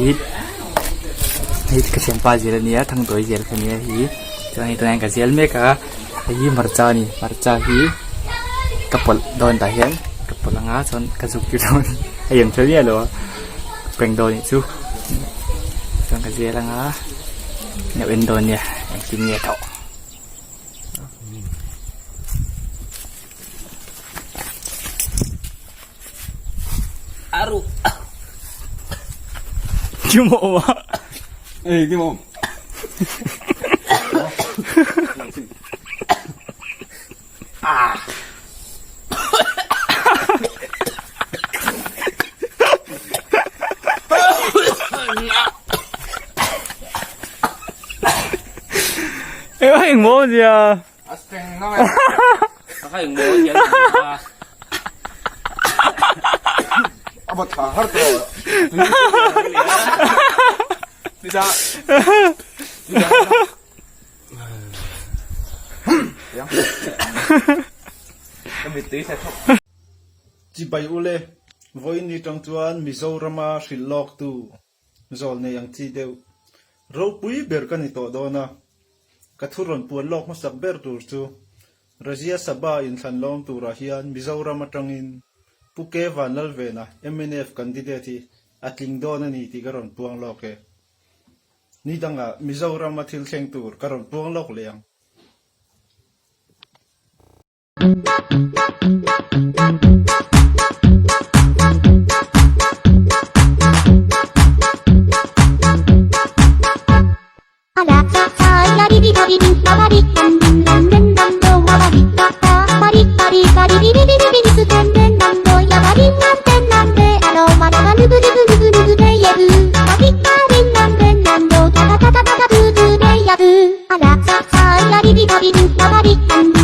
hi ka sempa jel ania thang doi jel khania hi chuan hi tang ka jel mek a hi marcha hi kapol don ta hian kapol anga chuan ka zuk ki don ayam thali alo peng don chu chuan ka jel anga ne en don nia ang tin nia tho aru cuma ma cái mồm em hình bố gì à cái hình bố vậy Apa tahar tuh? Tidak. Yang. Kami tí sẽ không. Chỉ bay ule, voi ni trong tuan Mizorama Shillok tu, zol ne yang chi deu. Rau pui ber kan ito do na. Kathuron puan lok masak ber tur tu. Razia Sabah in Thanlong tu rahian Mizorama tangin. Puke van lalvena MNF candidate atling dona ni ti karon puang loke ni danga Mizoram mathil theng tur karon puang lok leang ala ay lari di lari di lari kan din dan dan dan do lari ta mari mari mari di di di di su den den dan do ya mari nan den nan de alo mana ga lu lu lu lu lu de ya du mari mari nan den nan do ta ta ta ta ta du du de ya du ala ay lari di lari di lari kan